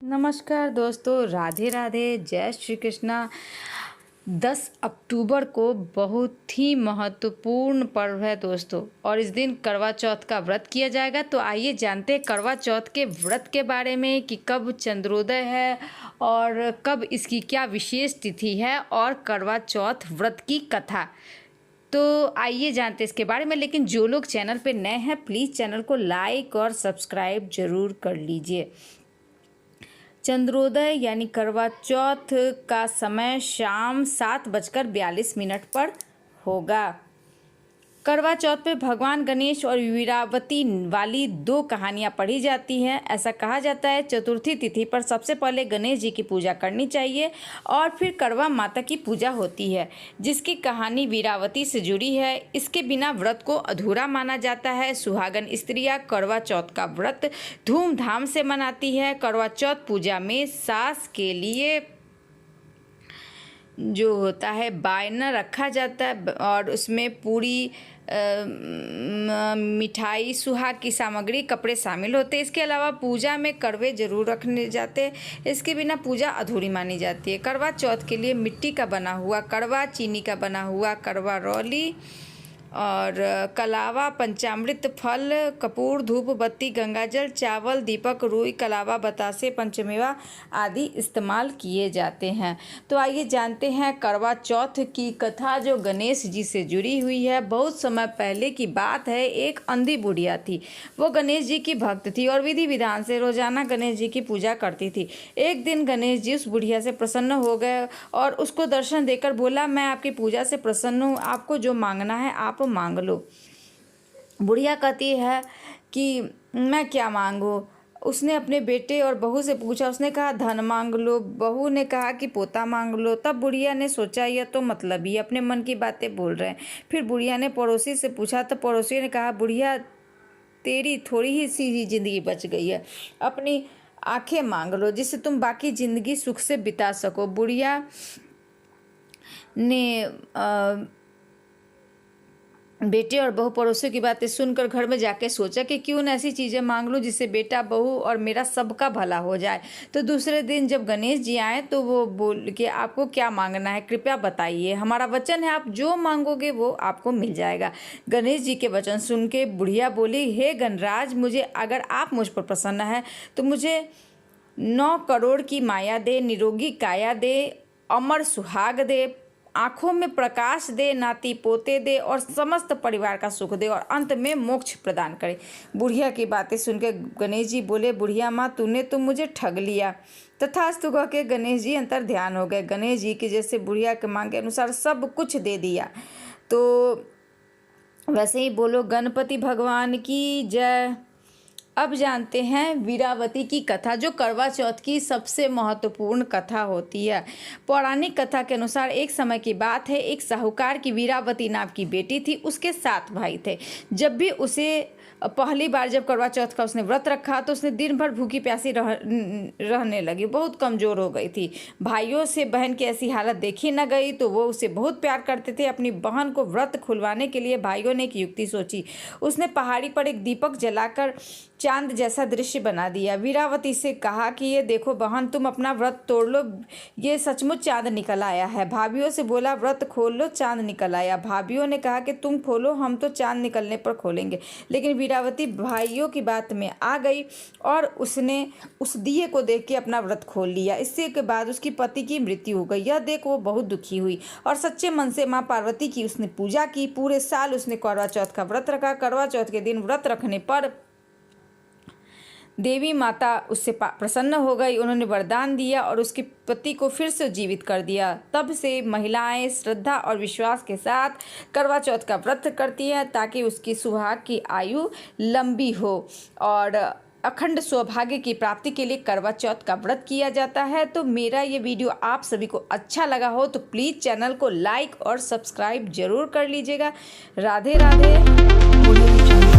नमस्कार दोस्तों, राधे राधे, जय श्री कृष्णा। 10 अक्टूबर को बहुत ही महत्वपूर्ण पर्व है दोस्तों, और इस दिन करवा चौथ का व्रत किया जाएगा। तो आइए जानते हैं करवा चौथ के व्रत के बारे में कि कब चंद्रोदय है और कब इसकी क्या विशेष तिथि है और करवा चौथ व्रत की कथा। तो आइए जानते हैं इसके बारे में। लेकिन जो लोग चैनल पे नए हैं प्लीज़ चैनल को लाइक और सब्सक्राइब जरूर कर लीजिए। चंद्रोदय यानी करवा चौथ का समय शाम 7:42 पर होगा। करवा चौथ पे भगवान गणेश और वीरावती वाली 2 कहानियाँ पढ़ी जाती हैं। ऐसा कहा जाता है चतुर्थी तिथि पर सबसे पहले गणेश जी की पूजा करनी चाहिए और फिर करवा माता की पूजा होती है, जिसकी कहानी वीरावती से जुड़ी है। इसके बिना व्रत को अधूरा माना जाता है। सुहागन स्त्रियाँ करवा चौथ का व्रत धूमधाम से मनाती है। करवा चौथ पूजा में सास के लिए जो होता है बायना रखा जाता है और उसमें पूरी मिठाई, सुहाग की सामग्री, कपड़े शामिल होते हैं। इसके अलावा पूजा में करवे जरूर रखने जाते हैं। इसके बिना पूजा अधूरी मानी जाती है। करवा चौथ के लिए मिट्टी का बना हुआ करवा, चीनी का बना हुआ करवा रौली और कलावा, पंचामृत, फल, कपूर, धूप बत्ती, गंगाजल, चावल, दीपक, रुई, कलावा, बतासे, पंचमेवा आदि इस्तेमाल किए जाते हैं। तो आइए जानते हैं करवा चौथ की कथा जो गणेश जी से जुड़ी हुई है। बहुत समय पहले की बात है। एक अंधी बुढ़िया थी। वो गणेश जी की भक्त थी और विधि विधान से रोजाना गणेश जी की पूजा करती थी। एक दिन गणेश जी उस बुढ़िया से प्रसन्न हो गए और उसको दर्शन देकर बोला, मैं आपकी पूजा से प्रसन्न हूँ, आपको जो मांगना है आप मांग लो। बुढ़िया कहती है कि मैं क्या मांगू। उसने अपने बेटे और बहू से पूछा। उसने कहा धन मांग लो। बहू ने कहा कि पोता मांग लो। तब बुढ़िया ने सोचा यह तो मतलब ही अपने मन की बातें बोल रहे हैं। फिर बुढ़िया ने पड़ोसी से पूछा तो पड़ोसी ने कहा बुढ़िया तेरी थोड़ी ही सी जिंदगी बच गई है, अपनी आंखें मांग लो जिससे तुम बाकी जिंदगी सुख से बिता सको। बुढ़िया ने बेटे और बहू पड़ोसियों की बातें सुनकर घर में जाके सोचा कि क्यों न ऐसी चीज़ें मांग लूँ जिससे बेटा, बहू और मेरा सबका भला हो जाए। तो दूसरे दिन जब गणेश जी आए तो वो बोल कि आपको क्या मांगना है, कृपया बताइए, हमारा वचन है आप जो मांगोगे वो आपको मिल जाएगा। गणेश जी के वचन सुन के बुढ़िया बोली, हे गणराज, मुझे अगर आप मुझ पर प्रसन्न है तो मुझे 9 करोड़ की माया दे, निरोगी काया दे, अमर सुहाग दे, आंखों में प्रकाश दे, नाती पोते दे और समस्त परिवार का सुख दे और अंत में मोक्ष प्रदान करे। बुढ़िया की बातें सुनकर गणेश जी बोले, बुढ़िया माँ तूने तो मुझे ठग लिया। तथास्तु कह के गणेश जी अंतर ध्यान हो गए। गणेश जी की जैसे बुढ़िया के मांग के अनुसार सब कुछ दे दिया। तो वैसे ही बोलो गणपति भगवान की जय। अब जानते हैं वीरावती की कथा, जो करवा चौथ की सबसे महत्वपूर्ण कथा होती है। पौराणिक कथा के अनुसार एक समय की बात है, एक साहूकार की वीरावती नाम की बेटी थी। उसके 7 भाई थे। जब भी उसे पहली बार जब करवा चौथ का उसने व्रत रखा तो उसने दिन भर भूखी प्यासी रहने लगी, बहुत कमज़ोर हो गई थी। भाइयों से बहन की ऐसी हालत देखी न गई तो वो उसे बहुत प्यार करते थे। अपनी बहन को व्रत खुलवाने के लिए भाइयों ने एक युक्ति सोची। उसने पहाड़ी पर एक दीपक जलाकर चांद जैसा दृश्य बना दिया। वीरावती से कहा कि ये देखो बहन, तुम अपना व्रत तोड़ लो, ये सचमुच चांद निकल आया है। भाभीियों से बोला व्रत खोल लो, चांद निकल आया। भाभीियों ने कहा कि तुम खोलो, हम तो चांद निकलने पर खोलेंगे। लेकिन वीरावती भाइयों की बात में आ गई और उसने उस दिए को देख के अपना व्रत खोल लिया। इससे के बाद उसकी पति की मृत्यु हो गई। यह देख वो बहुत दुखी हुई और सच्चे मन से माँ पार्वती की उसने पूजा की। पूरे साल उसने करवा चौथ का व्रत रखा। करवा चौथ के दिन व्रत रखने पर देवी माता उससे प्रसन्न हो गई। उन्होंने वरदान दिया और उसके पति को फिर से जीवित कर दिया। तब से महिलाएं श्रद्धा और विश्वास के साथ करवा चौथ का व्रत करती हैं ताकि उसकी सुहाग की आयु लंबी हो और अखंड सौभाग्य की प्राप्ति के लिए करवा चौथ का व्रत किया जाता है। तो मेरा ये वीडियो आप सभी को अच्छा लगा हो तो प्लीज़ चैनल को लाइक और सब्सक्राइब जरूर कर लीजिएगा। राधे राधे।